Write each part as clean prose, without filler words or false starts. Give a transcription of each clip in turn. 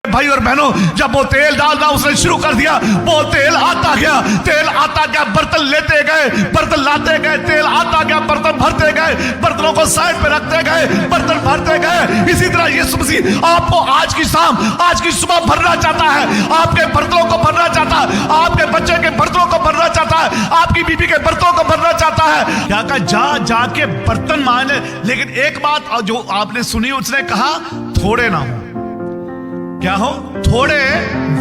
भाई और बहनों, जब वो तेल डालना उसने शुरू कर दिया, वो तेल आता गया, बर्तन लेते गए, बर्तन लाते गए, तेल आता गया, बर्तन भरते गए, बर्तनों को साइड पे रखते गए, बर्तन भरते गए। इसी तरह यीशु मसीह आपको आज की शाम, आज की सुबह भरना चाहता है, आपके बर्तनों को भरना चाहता है, आपके बच्चे के बर्तनों को भरना चाहता है, आपकी बीबी के बर्तनों को भरना चाहता है। क्या कहा? जा जाके बर्तन मांगे। लेकिन एक बात जो आपने सुनी, उसने कहा थोड़े ना हो, क्या हो? थोड़े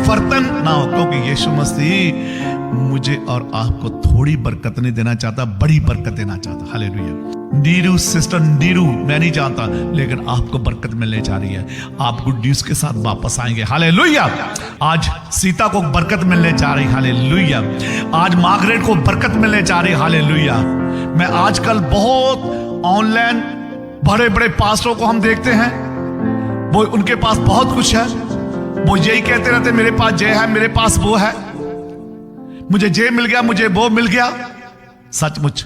बर्तन ना हो, क्योंकि यीशु मसीह मुझे और आपको थोड़ी बरकत नहीं देना चाहता, बड़ी बरकत देना चाहता। हालेलुया। नीरू सिस्टर नीरू, मैं नहीं जानता, लेकिन आपको बरकत मिलने जा रही है। आप गुड न्यूज के साथ वापस आएंगे। हालेलुया। आज सीता को बरकत मिलने जा रही। हालेलुया। आज मार्गरेट को बरकत मिलने जा रही। हालेलुया। मैं आजकल बहुत ऑनलाइन बड़े बड़े पास्टरों को हम देखते हैं, वो उनके पास बहुत कुछ है, वो यही कहते रहते मेरे पास ये है, मेरे पास वो है, मुझे ये मिल गया, मुझे वो मिल गया। सचमुच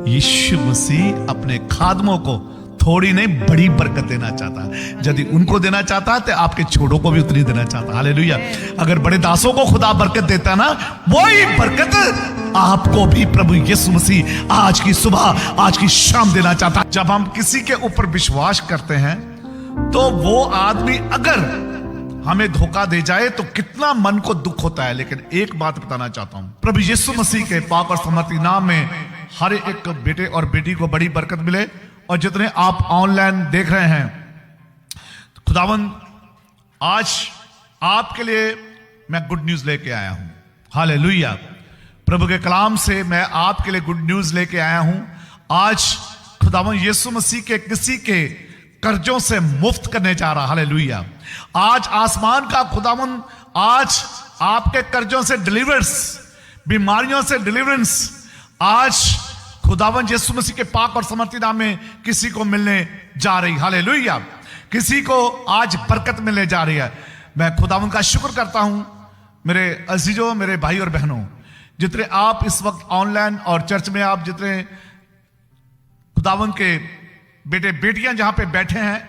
यीशु मसीह अपने खादमों को थोड़ी नहीं बड़ी बरकत देना चाहता है। यदि उनको देना चाहता है तो आपके छोड़ों को भी उतनी देना चाहता है। हालेलुया। अगर बड़े दासों को खुदा बरकत देता ना, वही बरकत आपको भी प्रभु यीशु मसीह आज की सुबह, आज की शाम देना चाहता है। जब हम किसी के ऊपर विश्वास करते हैं तो वो आदमी अगर हमें धोखा दे जाए तो कितना मन को दुख होता है। लेकिन एक बात बताना चाहता हूं, प्रभु यीशु मसीह के पाक और समर्थी नाम में हर एक बेटे और बेटी को बड़ी बरकत मिले। और जितने आप ऑनलाइन देख रहे हैं, खुदावंद आज आपके लिए मैं गुड न्यूज लेके आया हूं। हालेलुया। प्रभु के कलाम से मैं आपके लिए गुड न्यूज लेके आया हूं। आज खुदावंद यीशु मसीह के किसी के कर्जों से मुक्त करने जा रहा। हालेलुया। आज आसमान का खुदावंद आज आपके कर्जों से डिलीवरेंस, बीमारियों से डिलीवरेंस आज खुदावंद यीशु मसीह के पाक और समर्थी नाम में किसी को मिलने जा रही। हालेलुया। किसी को आज बरकत मिलने जा रही है। मैं खुदावंद का शुक्र करता हूं। मेरे अजीजों, मेरे भाई और बहनों, जितने आप इस वक्त ऑनलाइन और चर्च में आप जितने खुदावंद के बेटे बेटियां जहां पे बैठे हैं,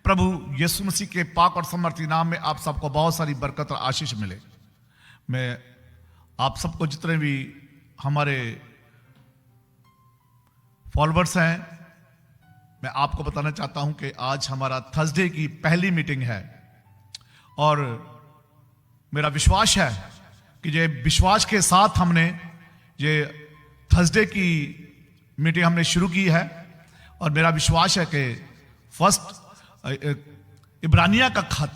प्रभु यीशु मसीह के पाक और समर्थी नाम में आप सबको बहुत सारी बरकत और आशीष मिले। मैं आप सबको, जितने भी हमारे फॉलोअर्स हैं, मैं आपको बताना चाहता हूं कि आज हमारा थर्सडे की पहली मीटिंग है। और मेरा विश्वास है कि ये विश्वास के साथ हमने ये थर्सडे की मीटिंग हमने शुरू की है। और मेरा विश्वास है कि फर्स्ट इब्रानिया का खत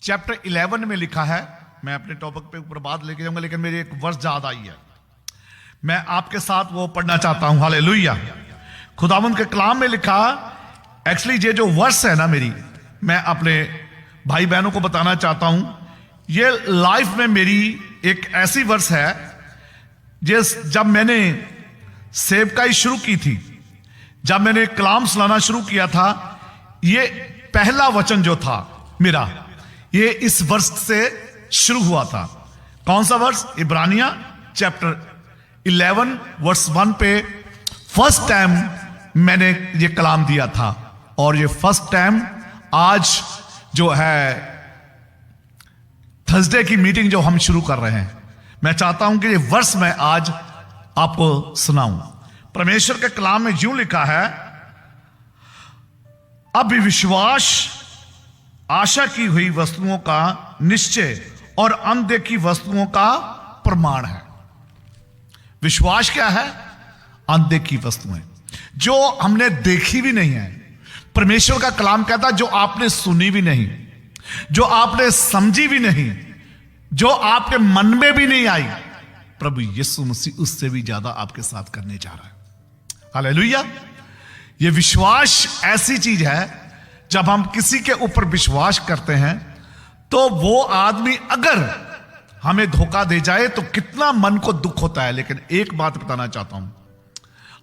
चैप्टर 11 में लिखा है। मैं अपने टॉपिक पे ऊपर बात लेके जाऊंगा, लेकिन मेरी एक वर्ष याद आई है, मैं आपके साथ वो पढ़ना चाहता हूं। हालेलुया। खुदावंद के कलाम में लिखा, एक्चुअली ये जो वर्ष है ना मेरी, मैं अपने भाई बहनों को बताना चाहता हूं, ये लाइफ में मेरी एक ऐसी वर्ष है जिस जब मैंने सेवकाई शुरू की थी, जब मैंने कलाम सुनाना शुरू किया था, ये पहला वचन जो था मेरा, ये इस वर्ष से शुरू हुआ था। कौन सा वर्ष? इब्रानिया चैप्टर 11 वर्स 1 पे फर्स्ट टाइम मैंने ये कलाम दिया था। और ये फर्स्ट टाइम आज जो है थर्सडे की मीटिंग जो हम शुरू कर रहे हैं, मैं चाहता हूं कि ये वर्ष मैं आज आपको सुनाऊं। परमेश्वर के कलाम में यूं लिखा है, अब विश्वास आशा की हुई वस्तुओं का निश्चय और अनदेखी वस्तुओं का प्रमाण है। विश्वास क्या है? अनदेखी वस्तुएं जो हमने देखी भी नहीं है। परमेश्वर का कलाम कहता है जो आपने सुनी भी नहीं, जो आपने समझी भी नहीं, जो आपके मन में भी नहीं आई, प्रभु यीशु मसीह उससे भी ज्यादा आपके साथ करने जा रहा है। हालेलुया। ये विश्वास ऐसी चीज है, जब हम किसी के ऊपर विश्वास करते हैं तो वो आदमी अगर हमें धोखा दे जाए तो कितना मन को दुख होता है। लेकिन एक बात बताना चाहता हूं,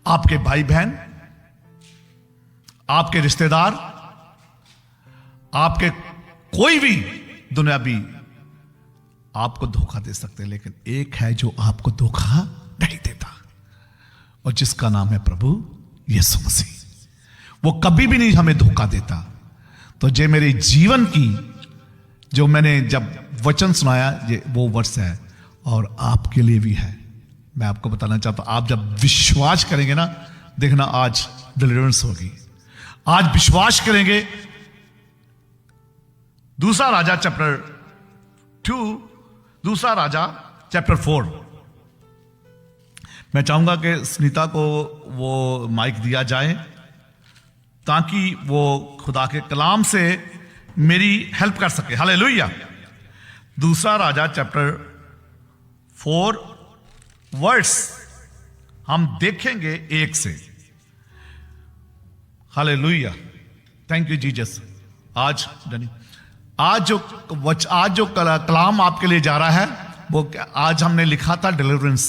आपके भाई बहन, आपके रिश्तेदार, आपके कोई भी दुनियावी आपको धोखा दे सकते हैं, लेकिन एक है जो आपको धोखा नहीं देता, और जिसका नाम है प्रभु यीशु मसीह। वो कभी भी नहीं हमें धोखा देता। तो जे मेरे जीवन की जो मैंने जब वचन सुनाया, ये वो वर्ष है और आपके लिए भी है। मैं आपको बताना चाहता हूं, आप जब विश्वास करेंगे ना, देखना आज डिलीवरेंस होगी। आज विश्वास करेंगे। दूसरा राजा चैप्टर 2, दूसरा राजा चैप्टर 4। मैं चाहूंगा कि सुनीता को वो माइक दिया जाए ताकि वो खुदा के कलाम से मेरी हेल्प कर सके। हालेलुया। दूसरा राजा चैप्टर 4 वर्स हम देखेंगे 1 से। Hallelujah, thank you Jesus. आज जो कलाम आपके लिए जा रहा है, वो आज हमने लिखा था डिलीवरेंस।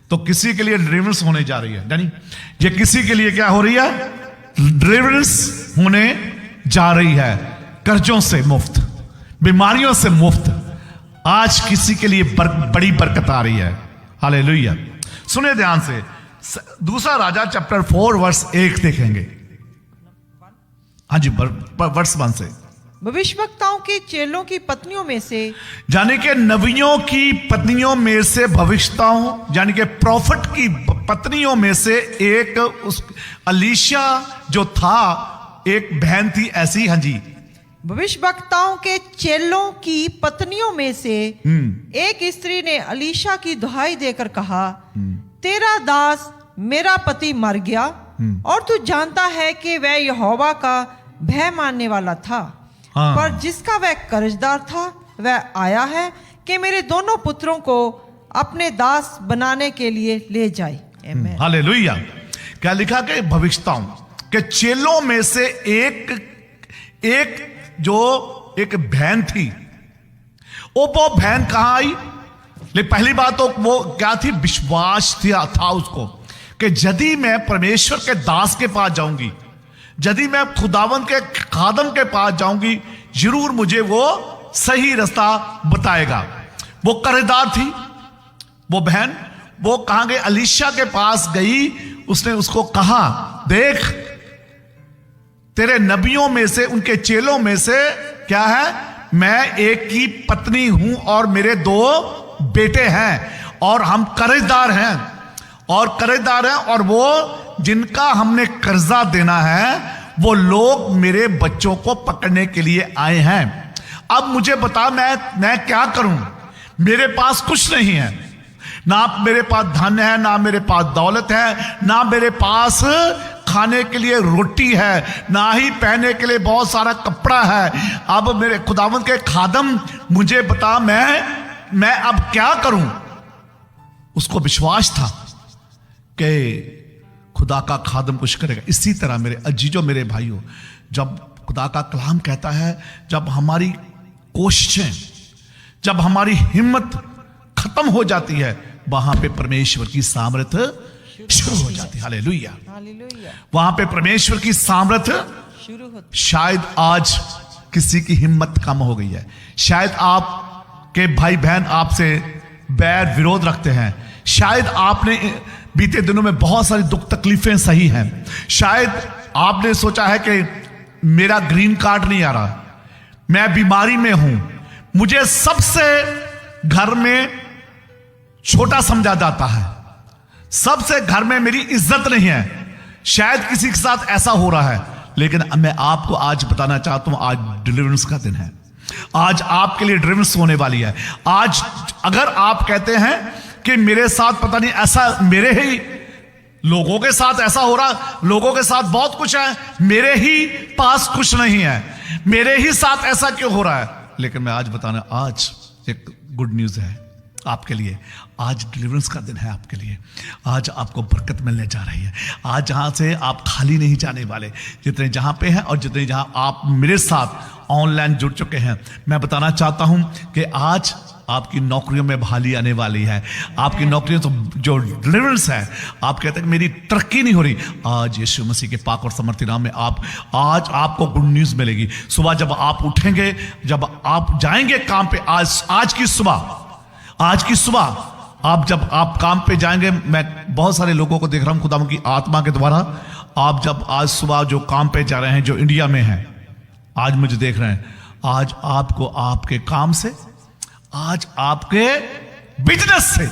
तो किसी के लिए डिलीवरेंस होने जा रही है, यानी ये किसी के लिए क्या हो रही है? डिलीवरेंस होने जा रही है। कर्जों से मुफ्त, बीमारियों से मुफ्त, आज किसी के लिए बड़ी बरकत आ रही है। हालेलुया। सुने ध्यान से, दूसरा राजा चैप्टर 4 वर्स 1 देखेंगे। हाँ जी, वर्स 1 से। भविष्यवक्ताओं के चेलों की पत्नियों में से, यानी कि नबियों की पत्नियों में से, भविष्यताओं यानी कि प्रॉफिट की पत्नियों में से एक उस अलीशा जो था, एक बहन थी ऐसी। हाँ जी, भविष्यवक्ताओं के चेलों की पत्नियों में से एक स्त्री ने अलीशा की दुहाई देकर कहा, तेरा दास मेरा पति मर गया और तू जानता है कि वह यहोवा का भय मानने वाला था। हाँ। पर जिसका वह कर्जदार था वह आया है कि मेरे दोनों पुत्रों को अपने दास बनाने के लिए ले जाए। आमीन। हालेलुया। क्या लिखा कि भविष्यताओं के चेलों में से एक बहन थी। वो बहन कहां आई? पहली बात तो वो क्या थी? विश्वास था उसको कि यदि मैं परमेश्वर के दास के पास जाऊंगी, यदि मैं खुदावंद के खादम के पास जाऊंगी, जरूर मुझे वो सही रास्ता बताएगा। वो कर्जदार थी वो बहन। वो कहां गई? अलीशा के पास गई। उसने उसको कहा, देख तेरे नबियों में से, उनके चेलों में से क्या है, मैं एक की पत्नी हूं और मेरे 2 बेटे हैं और हम कर्जदार हैं और वो जिनका हमने कर्जा देना है वो लोग मेरे बच्चों को पकड़ने के लिए आए हैं। अब मुझे बता मैं क्या करूं? मेरे पास कुछ नहीं है, ना मेरे पास धन है, ना मेरे पास दौलत है, ना मेरे पास खाने के लिए रोटी है, ना ही पहनने के लिए बहुत सारा कपड़ा है। अब मेरे खुदावंद के खादम, मुझे बता मैं अब क्या करूं? उसको विश्वास था कि खुदा का खादम कुछ करेगा। इसी तरह मेरे अजीजों, मेरे भाइयों, जब खुदा का कलाम कहता है, जब हमारी कोशिशें, जब हमारी हिम्मत खत्म हो जाती है, वहां पे परमेश्वर की सामर्थ्य शुरू हो जाती है। हालेलुया। वहां पे परमेश्वर की सामर्थ्य शुरू होती। शायद आज किसी की हिम्मत कम हो गई है, शायद आपके भाई बहन आपसे बैर विरोध रखते हैं, शायद आपने बीते दिनों में बहुत सारी दुख तकलीफें सही हैं, शायद आपने सोचा है कि मेरा ग्रीन कार्ड नहीं आ रहा, मैं बीमारी में हूं, मुझे सबसे घर में छोटा समझा जाता है, सबसे घर में मेरी इज्जत नहीं है। शायद किसी के साथ ऐसा हो रहा है, लेकिन मैं आपको आज बताना चाहता हूं, आज डिलीवरेंस का दिन है। आज आपके लिए डिलीवरेंस होने वाली है। आज अगर आप कहते हैं कि मेरे साथ पता नहीं ऐसा, मेरे ही लोगों के साथ ऐसा हो रहा, लोगों के साथ बहुत कुछ है, मेरे ही पास कुछ नहीं है, मेरे ही साथ ऐसा क्यों हो रहा है? लेकिन मैं आज बताना, आज एक गुड न्यूज है आपके लिए। आज डिलीवरेंस का दिन है आपके लिए। आज आपको बरकत मिलने जा रही है। आज जहां से आप खाली नहीं जाने वाले, जितने जहां पे हैं और जितने जहां आप मेरे साथ ऑनलाइन जुड़ चुके हैं, मैं बताना चाहता हूं कि आज आपकी नौकरियों में बहाली आने वाली है। आपकी नौकरियों तो जो डिलीवरेंस है, आप कहते हैं कि मेरी तरक्की नहीं हो रही, आज यीशु मसीह के पाक और समर्थी नाम में आज आपको गुड न्यूज मिलेगी। सुबह जब आप उठेंगे, जब आप जाएंगे काम पे, आज की सुबह आप जब आप काम पे जाएंगे, मैं बहुत सारे लोगों को देख रहा हूं खुदा की आत्मा के द्वारा, आप जब आज सुबह जो काम पे जा रहे हैं, जो इंडिया में हैं, आज मुझे देख रहे हैं, आज आपको आपके काम से, आज आपके बिजनेस से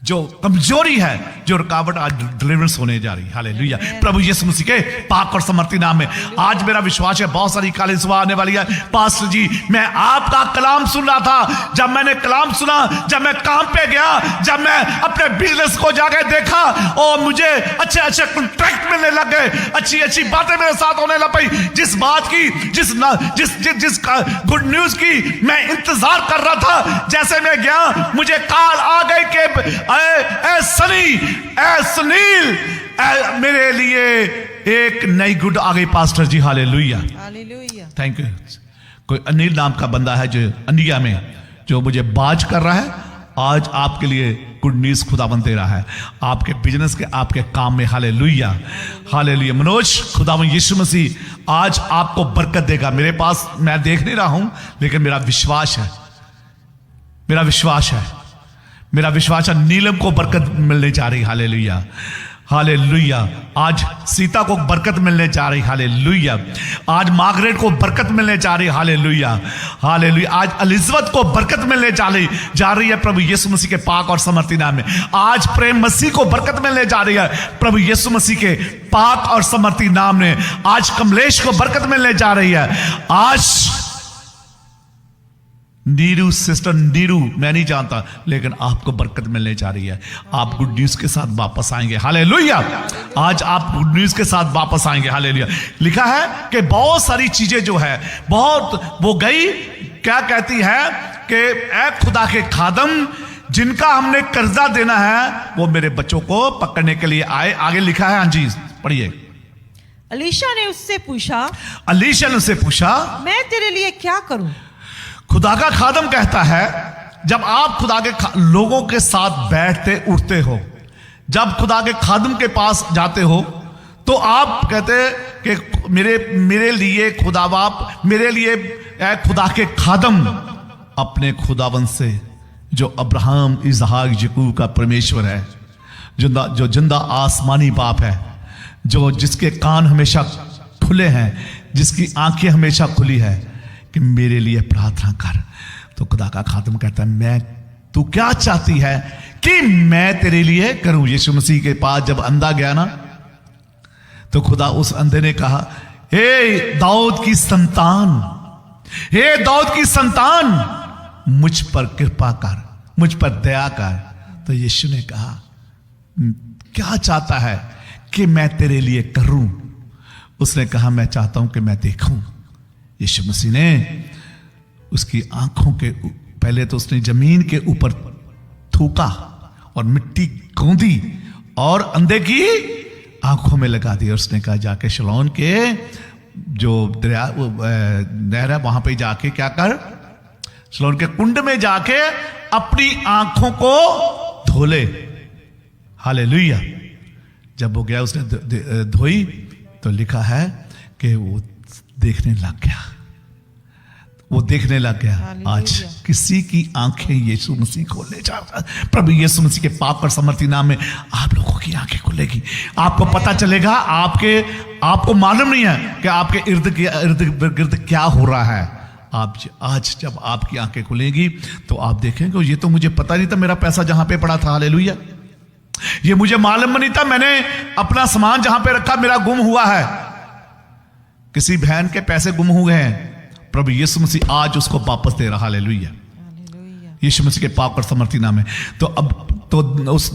जो कमजोरी है, जो रुकावट, आज डिलीवरेंस होने जा रही है। हालेलुया, प्रभु यीशु मसीह के पाक और समर्थी नाम में। आज मेरा विश्वास है बहुत सारी काली सुबह आने वाली है। पास्टर जी, मैं आपका कलाम सुन रहा था, जब मैंने कलाम सुना, जब मैं काम पे गया, जब मैं अपने बिजनेस को जाके देखा और मुझे अच्छे अच्छे कॉन्ट्रैक्ट मिलने लग गए, अच्छी अच्छी बातें मेरे साथ होने लग पई। जिस बात की, जिस गुड न्यूज की मैं इंतजार कर रहा था, जैसे मैं गया मुझे कॉल आ गई कि सुनील, मेरे लिए एक नई गुड आ गई pastor ji. Hallelujah, hallelujah, thank you. कोई अनिल नाम का बंदा है जो इंडिया में, जो मुझे बाज कर रहा है। आज आपके लिए गुड न्यूज खुदावंद दे रहा है, आपके बिजनेस के, आपके काम में। Hallelujah, hallelujah. मनोज, खुदावंद यीशु मसीह आज आपको बरकत देगा। मेरे पास, मैं देख नहीं रहा हूं, लेकिन मेरा विश्वास है, मेरा विश्वास है, मेरा विश्वास है नीलम को बरकत मिलने जा रही। Hallelujah, hallelujah. आज सीता को बरकत मिलने जा रही। हालेलुया। आज मार्गरेट को बरकत मिलने जा रही। Hallelujah, hallelujah. आज एलिजाबेथ को बरकत मिलने जा रही है प्रभु यीशु मसीह के पाक और समर्थी नाम में। आज प्रेम मसीह को बरकत मिलने जा रही है प्रभु यीशु मसीह के पाक और समर्थी नाम में। आज कमलेश को बरकत मिलने जा रही है। आज नीरू, सिस्टर नीरू, मैं नहीं जानता, लेकिन आपको बरकत मिलने जा रही है। आप गुड न्यूज के साथ वापस आएंगे। हालेलुया, आज आप गुड न्यूज के साथ वापस आएंगे। हालेलुया। लिखा है कि बहुत सारी चीजें जो है, बहुत वो गई, क्या कहती है कि ऐ खुदा के खादम, जिनका हमने कर्जा देना है, वो मेरे बच्चों को पकड़ने के लिए आए। आगे लिखा है, हाँ जी पढ़िए। अलीशा ने उससे पूछा, अलीशा ने उससे पूछा, मैं तेरे लिए क्या करूं? खुदा का खादम कहता है, जब आप खुदा के लोगों के साथ बैठते उठते हो, जब खुदा के खादम के पास जाते हो, तो आप कहते कि मेरे लिए खुदा बाप, मेरे लिए खुदा के खादम, अपने खुदावन से, जो अब्राहम, इसहाक, याकूब का परमेश्वर है, जो जिंदा आसमानी बाप है, जो जिसके कान हमेशा खुले हैं, जिसकी आंखें हमेशा खुली है, कि मेरे लिए प्रार्थना कर। तो खुदा का खादम कहता है, तू क्या चाहती है कि मैं तेरे लिए करूं? यीशु मसीह के पास जब अंधा गया ना, तो खुदा उस अंधे ने कहा, हे दाऊद की संतान, हे दाऊद की संतान, मुझ पर कृपा कर, मुझ पर दया कर। तो यीशु ने कहा, क्या चाहता है कि मैं तेरे लिए करूं? उसने कहा, मैं चाहता हूं कि मैं देखूं। यीशु मसीह ने उसकी आंखों के, पहले तो उसने जमीन के ऊपर थूका और मिट्टी गूंदी और अंधे की आंखों में लगा दी। और उसने कहा, जाके शलोन के जो दरिया नहर है, वहां पे जाके क्या कर, शलोन के कुंड में जाके अपनी आंखों को धो ले। हालेलुया। जब वो गया, उसने धोई, तो लिखा है कि वो देखने लग गया, वो देखने लग गया। आज किसी की आंखें यीशु मसीह खोलने जा रहा है। प्रभु यीशु मसीह के पाक और समर्थी नाम में आप लोगों की आंखें खुलेगी। आपको पता चलेगा, आपको मालूम नहीं है कि आपके इर्द गिर्द क्या हो रहा है। आज जब आपकी आंखें खुलेगी, तो आप देखेंगे, ये तो मुझे पता नहीं था, मेरा पैसा जहां पे पड़ा था, हालेलुया, ये मुझे मालूम नहीं था, मैंने अपना सामान जहां पे रखा मेरा गुम हुआ है। किसी बहन के पैसे गुम हुए हैं, प्रभु यीशु मसीह आज उसको वापस दे रहा। हालेलुया, यीशु मसीह के पाक और समर्थी नाम है। तो अब तो उस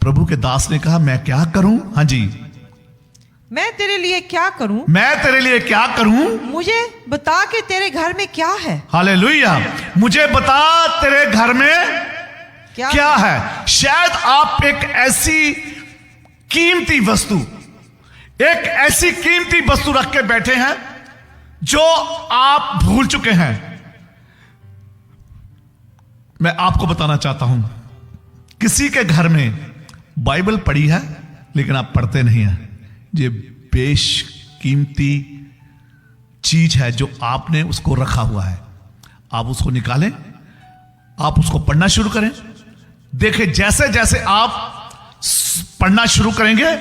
प्रभु के दास ने कहा, मैं क्या करूं? हाँ जी, मैं तेरे लिए क्या करूं? मैं तेरे लिए क्या करूं? मुझे बता कि तेरे घर में क्या है। हालेलुया, मुझे बता तेरे घर में क्या है। शायद आप एक ऐसी कीमती वस्तु, एक ऐसी कीमती वस्तु रख के बैठे हैं जो आप भूल चुके हैं। मैं आपको बताना चाहता हूं, किसी के घर में बाइबल पढ़ी है, लेकिन आप पढ़ते नहीं हैं। ये बेशकीमती चीज है जो आपने उसको रखा हुआ है। आप उसको निकालें, आप उसको पढ़ना शुरू करें। देखें, जैसे जैसे आप पढ़ना शुरू करेंगे,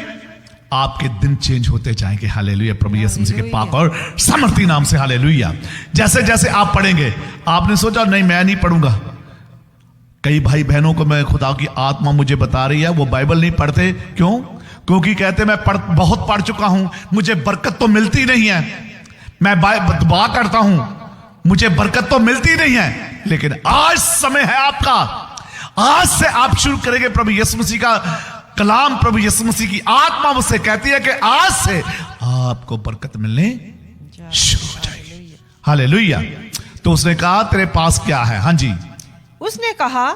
आपके दिन चेंज होते जाएंगे। हालेलुया, प्रभु यीशु मसीह के पाक और सामर्थी नाम से। हालेलुया। जैसे जैसे आप पढ़ेंगे, आपने सोचा नहीं मैं नहीं पढ़ूंगा। कई भाई बहनों को मैं खुदा की आत्मा मुझे बता रही है वो बाइबल नहीं पढ़ते। क्यों? क्योंकि कहते मैं बहुत पढ़ चुका हूं, मुझे बरकत तो मिलती नहीं है। मैं दुआ करता हूं, मुझे बरकत तो मिलती नहीं है। लेकिन आज समय है आपका, आज से आप शुरू करेंगे। प्रभु यीशु मसीह का कलाम, प्रभु यीशु मसीह की आत्मा मुझसे कहती है कि आज से आपको बरकत मिलने शुरू हो जाएगी। हालेलुया। तो उसने कहा तेरे पास क्या है? हाँ जी। उसने कहा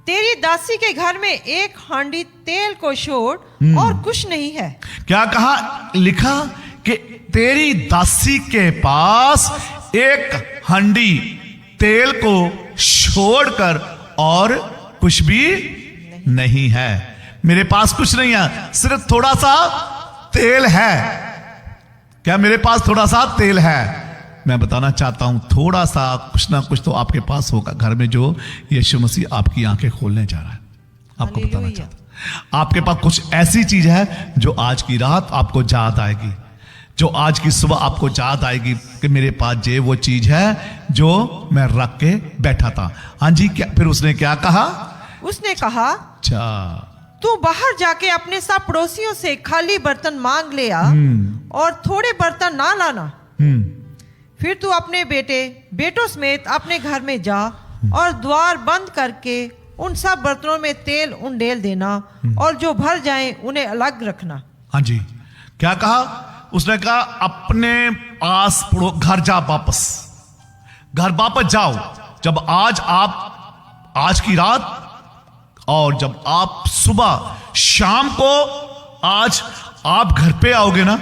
तेरी दासी के घर में एक हांडी तेल को छोड़ और कुछ नहीं है। क्या कहा? लिखा कि तेरी दासी के पास एक हांडी तेल को छोड़कर और कुछ भी नहीं है। मेरे पास कुछ नहीं है, सिर्फ थोड़ा सा तेल है। क्या मेरे पास थोड़ा सा तेल है? मैं बताना चाहता हूं थोड़ा सा कुछ ना कुछ तो आपके पास होगा घर में, जो यीशु मसीह आपकी आंखें खोलने जा रहा है। आपको बताना चाहता हूं आपके पास कुछ ऐसी चीज है जो आज की रात आपको याद आएगी, जो आज की सुबह आपको याद आएगी कि मेरे पास ये वो चीज है जो मैं रख के बैठा था। हाँ जी। क्या फिर उसने क्या कहा? उसने कहा अच्छा, तू बाहर जाके अपने सब पड़ोसियों से खाली बर्तन मांग ले आ और थोड़े बर्तन ना लाना। फिर तू अपने बेटों समेत अपने घर में जा और द्वार बंद करके उन सब बर्तनों में तेल उंडेल देना और जो भर जाए उन्हें अलग रखना। हाँ जी। क्या कहा? उसने कहा अपने पास घर जा, घर वापस जाओ। जब आज की रात और जब आप सुबह शाम को आज आप घर पे आओगे ना,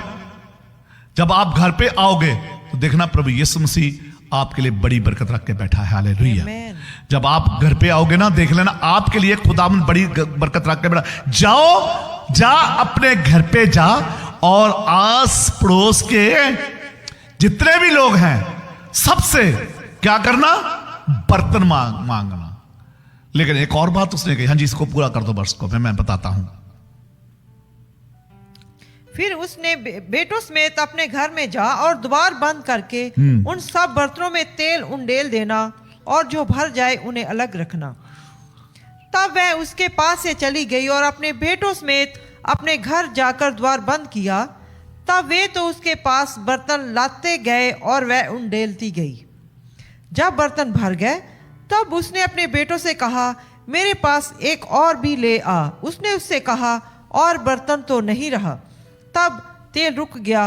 जब आप घर पे आओगे तो देखना प्रभु यीशु मसीह आपके लिए बड़ी बरकत रख के बैठा है। हालेलुया। जब आप घर पे आओगे ना, देख लेना आपके लिए खुदावंद बड़ी बरकत रख के बैठा। जा अपने घर पे जा और आस पड़ोस के जितने भी लोग हैं सबसे क्या करना? बर्तन मांगना। लेकिन एक और बात उसने कही। हाँ जी, इसको पूरा कर दो वर्ष को, मैं बताता हूं। फिर उसने बेटों समेत अपने घर में जा और द्वार बंद करके उन सब बर्तनों में तेल उंडेल देना और जो भर जाए उन्हें अलग रखना। तब वह उसके पास से चली गई और अपने बेटों समेत अपने घर जाकर द्वार बंद किया। तब वे तो उसके पास बर्तन लाते गए और वह उंडेलती गई। जब बर्तन भर गए तब उसने अपने बेटों से कहा मेरे पास एक और भी ले आ। उसने उससे कहा और बर्तन तो नहीं रहा। तब तेल रुक गया।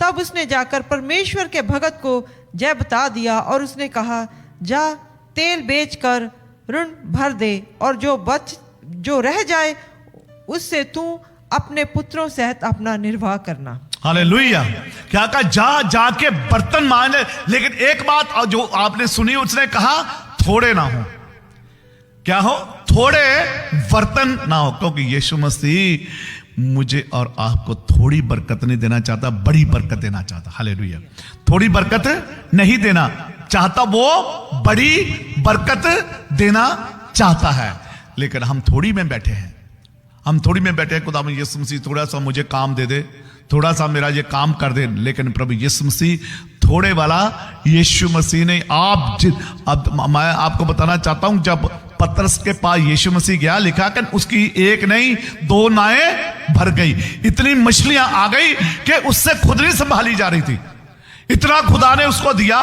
तब उसने जाकर परमेश्वर के भगत को जय बता दिया और उसने कहा जा तेल बेचकर ऋण भर दे और जो रह जाए उससे तू अपने पुत्रों सहित अपना निर्वाह करना। हालेलुया। क्या कहा? जाके बर्तन मांग ले। लेकिन एक बात जो आपने सुनी, उसने कहा थोड़े ना हो। क्या हो? थोड़े बर्तन ना हो। क्योंकि यीशु मसीह मुझे और आपको थोड़ी बरकत नहीं देना चाहता, बड़ी बरकत देना चाहता। हालेलुया। थोड़ी बरकत नहीं देना चाहता, वो बड़ी बरकत देना चाहता है। लेकिन हम थोड़ी में बैठे हैं, खुदा यीशु मसीह थोड़ा सा मुझे काम दे दे, थोड़ा सा मेरा ये काम कर दे। लेकिन प्रभु यीशु मसीह थोड़े वाला यीशु मसीह ने अब मैं आपको बताना चाहता हूं, जब पतरस के पास यीशु मसीह गया, लिखा कि उसकी एक नहीं 2 नाएं भर गई। इतनी मछलियां आ गई कि उससे खुद नहीं संभाली जा रही थी। इतना खुदा ने उसको दिया,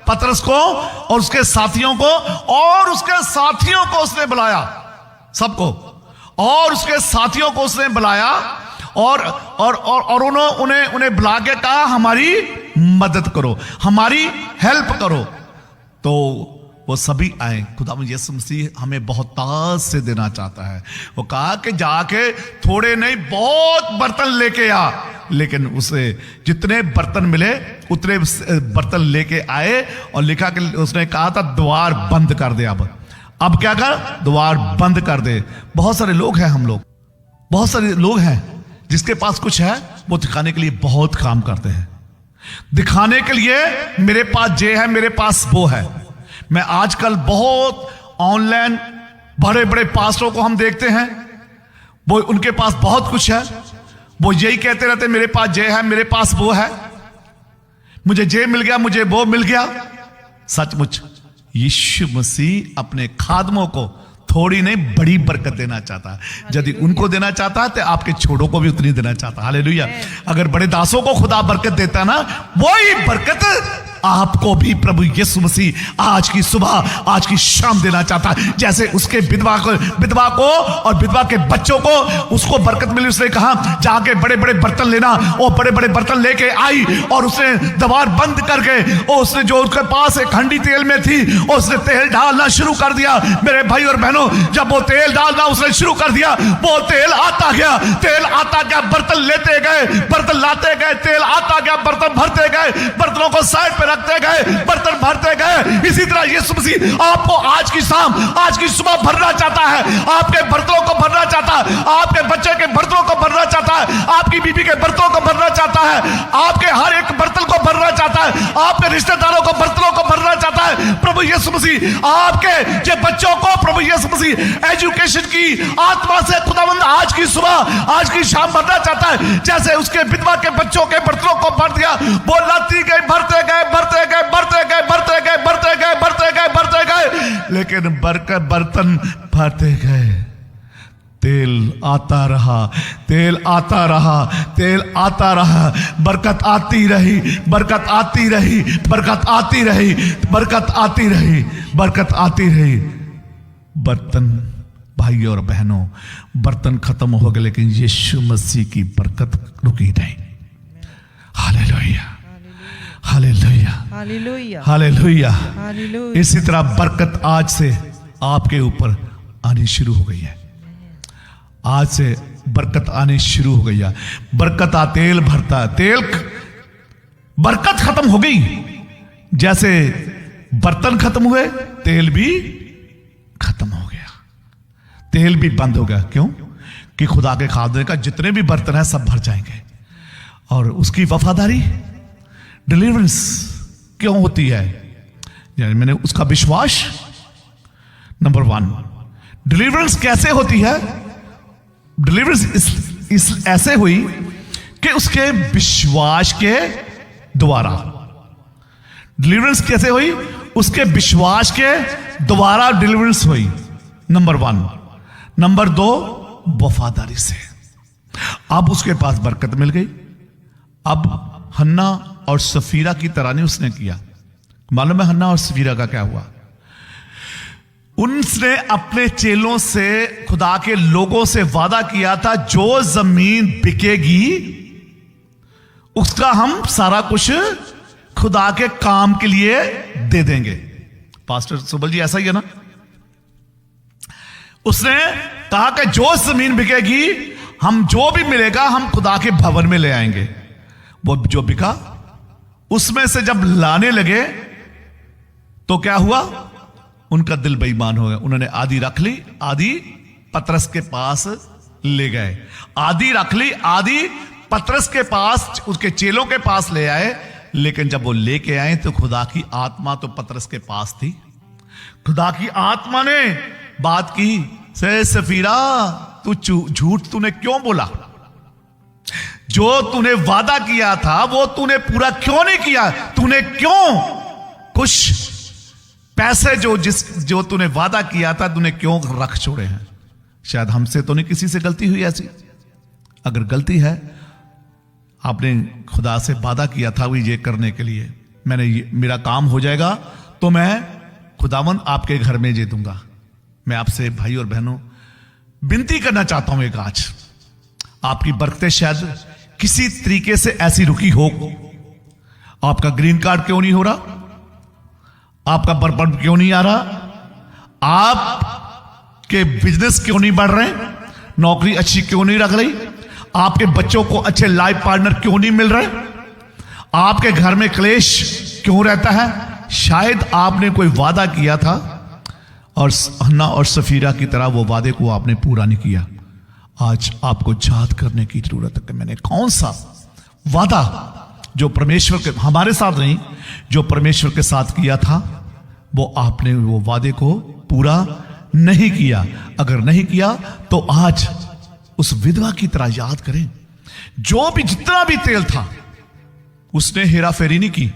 पतरस को और उसके साथियों को, और उसके साथियों को उसने बुलाया, सबको, और उसके साथियों को उसने बुलाया और उन्हें बुला के कहा हमारी मदद करो, हमारी हेल्प करो। तो वो सभी आए। खुदा यीशु मसीह हमें बहुत ताज से देना चाहता है। वो कहा कि जाके थोड़े नहीं बहुत बर्तन लेके आ। लेकिन उसे जितने बर्तन मिले उतने बर्तन लेके आए और लिखा कि उसने कहा था द्वार बंद कर दे। अब क्या कर? द्वार बंद कर दे। बहुत सारे लोग हैं, बहुत सारे लोग हैं जिसके पास कुछ है, वो दिखाने के लिए बहुत काम करते हैं, दिखाने के लिए मेरे पास ये है, मेरे पास वो है। मैं आजकल बहुत ऑनलाइन बड़े बड़े पास्टरों को हम देखते हैं, वो उनके पास बहुत कुछ है, वो यही कहते रहते मेरे पास ये है, मेरे पास वो है, मुझे ये मिल गया, मुझे वो मिल गया। सचमुच यीशु मसीह अपने खादमों को थोड़ी नहीं बड़ी बरकत देना चाहता है। यदि उनको देना चाहता है तो आपके छोड़ों को भी उतनी देना चाहता है। हालेलुया। अगर बड़े दासों को खुदा बरकत देता है ना, वही बरकत आपको भी प्रभु यीशु मसीह आज की सुबह, आज की शाम देना चाहता है। जैसे उसके विधवा को और विधवा के बच्चों को उसको बरकत मिली। उसने कहा जाके बड़े बड़े बर्तन लेना, और बड़े बड़े बर्तन लेके आई और उसने दीवार बंद करके, और उसने जो उसके पास एक हंडी तेल में थी, और उसने तेल डालना शुरू कर दिया। मेरे भाई और बहनों, जब वो तेल डालना उसने शुरू कर दिया, वो तेल आता गया, तेल आता गया, बर्तन लेते गए, बर्तन लाते गए, तेल आता गया, बर्तन भरते गए, बर्तनों को साइड पे रखते गए, बर्तन भरते गए। इसी तरह यीशु मसीह आपको आज की शाम, आज की सुबह भरना चाहता है। आपके बर्तनों को भरना चाहता है, आपके बच्चे के बर्तनों को भरना चाहता है, आपकी बीबी के बर्तनों को भरना चाहता है, आपके हर एक बर्तन को भरना चाहता है, आपके रिश्तेदारों को बर्तनों को भरना चाहता है। प्रभु यीशु मसीह आपके जो बच्चों को, प्रभु यीशु मसीह एजुकेशन की आत्मा से खुदावंद आज की सुबह, आज की शाम भरना चाहता है। जैसे उसके विधवा के बच्चों के बर्तनों को भर दिया, वो लाती गए, भरते गए, भरते गए, बढ़ते गए, बढ़ते गए, बढ़ते गए, बढ़ते गए, बढ़ते गए, लेकिन बर्तन भरते गए, तेल आता रहा, तेल आता रहा, तेल आता रहा, बरकत आती रही, बरकत आती रही, बरकत आती रही, बरकत आती रही, बरकत आती रही। बर्तन, भाई और बहनों, बर्तन खत्म हो गए, लेकिन यीशु मसीह की बरकत रुकी नहीं। Hallelujah, hallelujah, hallelujah, hallelujah. Hallelujah. इसी तरह बरकत आज से आपके ऊपर आनी शुरू हो गई है। आज से बरकत आनी शुरू हो गई है। बरकत आ, तेल भरता, तेल, बरकत खत्म हो गई। जैसे बर्तन खत्म हुए, तेल भी खत्म हो गया, तेल भी बंद हो गया। क्यों? कि खुदा के खादे का जितने भी बर्तन है सब भर जाएंगे। और उसकी वफादारी, डिलीवरेंस क्यों होती है? यानी मैंने उसका विश्वास, नंबर 1। डिलीवरेंस कैसे होती है? डिलीवरेंस इस ऐसे हुई कि उसके विश्वास के द्वारा। डिलीवरेंस कैसे हुई? उसके विश्वास के द्वारा डिलीवरेंस हुई, नंबर 1। नंबर 2, वफादारी से। अब उसके पास बरकत मिल गई। अब हन्ना और सफीरा की तरह नहीं उसने किया। मालूम है हन्ना और सफीरा का क्या हुआ? उनने अपने चेलों से, खुदा के लोगों से वादा किया था, जो जमीन बिकेगी उसका हम सारा कुछ खुदा के काम के लिए दे देंगे। पास्टर सुबल जी ऐसा ही है ना? उसने कहा कि जो जमीन बिकेगी, हम जो भी मिलेगा हम खुदा के भवन में ले आएंगे। वो जो बिका, उसमें से जब लाने लगे तो क्या हुआ? उनका दिल बेईमान हो गया। उन्होंने आधी रख ली, आधी पतरस के पास ले गए। आधी रख ली, आधी पतरस के पास, उसके चेलों के पास ले आए। लेकिन जब वो लेके आए तो खुदा की आत्मा तो पतरस के पास थी। खुदा की आत्मा ने बात की, से सफीरा तू झूठ तूने क्यों बोला? जो तूने वादा किया था वो तूने पूरा क्यों नहीं किया? तूने क्यों कुछ पैसे जो तूने वादा किया था तूने क्यों रख छोड़े हैं? शायद हमसे तो नहीं किसी से गलती हुई ऐसी। अगर गलती है, आपने खुदा से वादा किया था वो ये करने के लिए, मेरा काम हो जाएगा तो मैं खुदावन आपके घर में दे दूंगा। मैं आपसे भाई और बहनों विनती करना चाहता हूं, एक आज आपकी बरकतें शायद किसी तरीके से ऐसी रुकी हो। आपका ग्रीन कार्ड क्यों नहीं हो रहा? आपका बर्पण क्यों नहीं आ रहा? आपके बिजनेस क्यों नहीं बढ़ रहे? नौकरी अच्छी क्यों नहीं रख रही? आपके बच्चों को अच्छे लाइफ पार्टनर क्यों नहीं मिल रहे? आपके घर में क्लेश क्यों रहता है? शायद आपने कोई वादा किया था और हन्ना और सफीरा की तरह वो वादे को आपने पूरा नहीं किया। आज आपको याद करने की जरूरत है कि मैंने कौन सा वादा जो परमेश्वर के, हमारे साथ नहीं, जो परमेश्वर के साथ किया था, वो आपने वो वादे को पूरा नहीं किया। अगर नहीं किया तो आज उस विधवा की तरह याद करें जो भी जितना भी तेल था उसने हेरा फेरी नहीं की,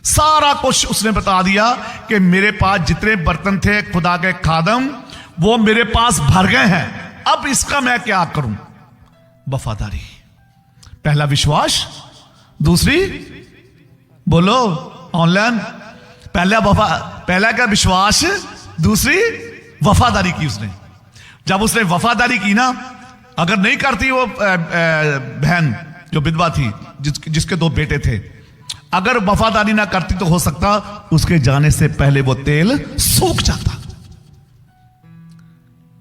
सारा कुछ उसने बता दिया कि मेरे पास जितने बर्तन थे खुदा के खादम वो मेरे पास भर गए हैं, अब इसका मैं क्या करूं। वफादारी, पहला विश्वास, दूसरी बोलो ऑनलाइन, पहला क्या विश्वास, दूसरी वफादारी की उसने। जब उसने वफादारी की ना, अगर नहीं करती वो बहन जो विधवा थी जिसके 2 बेटे थे, अगर वफादारी ना करती तो हो सकता उसके जाने से पहले वो तेल सूख जाता।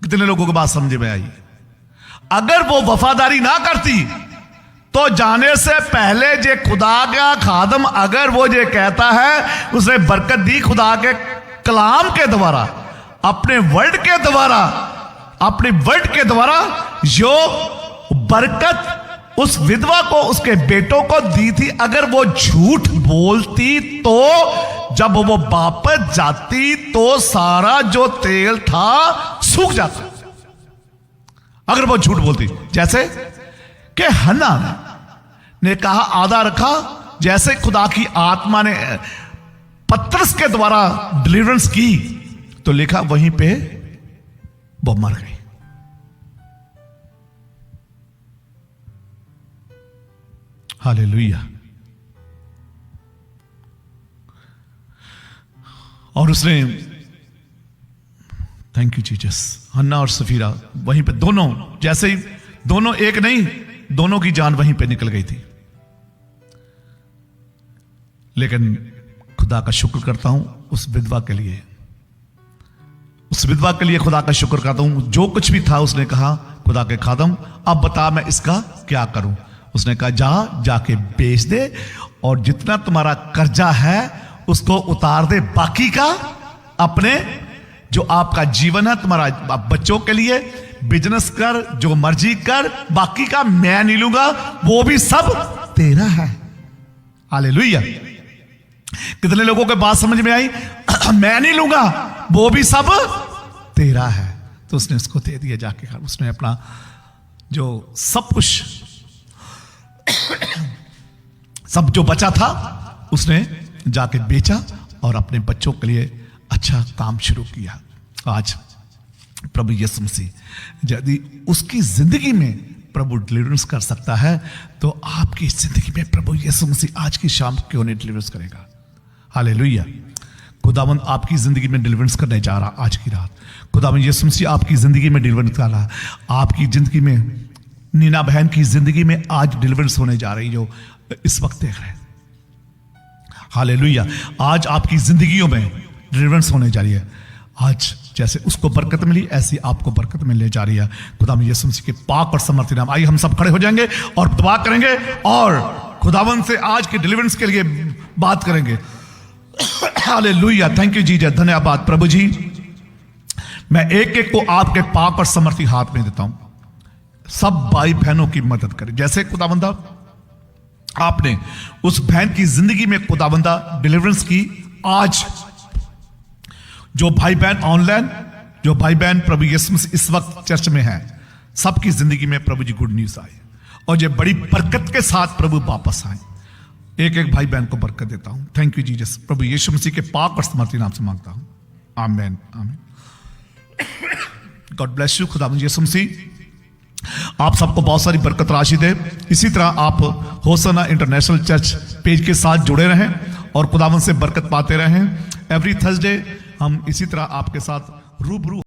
कितने लोगों को बात समझ में आई? अगर वो वफादारी ना करती तो जाने से पहले जे खुदा का खादम अगर वो जे कहता है, उसने बरकत दी खुदा के कलाम के द्वारा, अपने वर्ड के द्वारा, अपने वर्ड के द्वारा जो बरकत उस विधवा को उसके बेटों को दी थी, अगर वो झूठ बोलती तो जब वो वापस जाती तो सारा जो तेल था सूख जाता। अगर वो झूठ बोलती, जैसे कि हन्ना ने कहा आधा रखा, जैसे खुदा की आत्मा ने पतरस के द्वारा डिलीवरेंस की तो लिखा वहीं पे वो मर गई। हालेलुया। और उसने, थैंक यू जीसस, हन्ना और सफीरा वहीं पे दोनों, जैसे ही दोनों, एक नहीं, दोनों की जान वहीं पे निकल गई थी। लेकिन खुदा का शुक्र करता हूं उस विधवा के लिए, उस विधवा के लिए खुदा का शुक्र करता हूं। जो कुछ भी था उसने कहा खुदा के खादम अब बता मैं इसका क्या करूं। उसने कहा जाके बेच दे और जितना तुम्हारा कर्जा है उसको उतार दे, बाकी का अपने जो आपका जीवन है तुम्हारा बच्चों के लिए बिजनेस कर, जो मर्जी कर, बाकी का मैं नहीं लूंगा, वो भी सब तेरा है। हालेलुया। कितने लोगों के बात समझ में आई? मैं नहीं लूंगा, वो भी सब तेरा है। तो उसने उसको दे दिया जाके, उसने अपना जो सब कुछ सब जो बचा था उसने जाके बेचा और अपने बच्चों के लिए अच्छा काम शुरू किया। आज प्रभु यीशु मसीह यदि उसकी जिंदगी में प्रभु डिलीवरेंस कर सकता है तो आपकी जिंदगी में प्रभु यीशु मसीह आज की शाम क्यों नहीं डिलीवरेंस करेगा। हालेलुया। खुदावंद आपकी जिंदगी में डिलीवरेंस करने जा रहा आज की रात। खुदावंद यीशु मसीह आपकी जिंदगी में डिलीवरेंस कर रहा, आपकी जिंदगी में, नीना बहन की जिंदगी में आज डिलीवरेंस होने जा रही जो इस वक्त देख रहे हैं। हालेलुया। आज आपकी जिंदगियों में डिलीवरेंस होने जा रही है। आज जैसे उसको बरकत मिली ऐसी आपको बरकत मिलने जा रही है। खुदावंद यीशु मसीह के पाक और समर्थी नाम। आइए हम सब खड़े हो जाएंगे और दुआ करेंगे और खुदावंद से आज के डिलीवरेंस के लिए बात करेंगे। हालेलुया। Thank you Jesus. धन्यवाद प्रभु जी। मैं एक एक को आपके पाक और समर्थी हाथ में देता हूं। सब भाई बहनों की मदद करें। जैसे खुदावंदा आपने उस बहन की जिंदगी में खुदावंदा डिलीवरेंस की, आज जो भाई बहन ऑनलाइन, जो भाई बहन प्रभु यीशु मसीह इस वक्त चर्च में है, सबकी जिंदगी में प्रभु जी गुड न्यूज आए और ये बड़ी बरकत के साथ प्रभु वापस आए। एक एक भाई बहन को बरकत देता हूं। Thank you Jesus. प्रभु यीशु मसीह के पाक और समर्थी नाम से मांगता हूं, आमीन आमीन। God bless you. खुदावंद यीशु मसीह आप सबको बहुत सारी बरकत राशि दे। इसी तरह आप होसना इंटरनेशनल चर्च पेज के साथ जुड़े रहें और खुदावंद से बरकत पाते रहें। एवरी थर्सडे हम इसी तरह आपके साथ रूबरू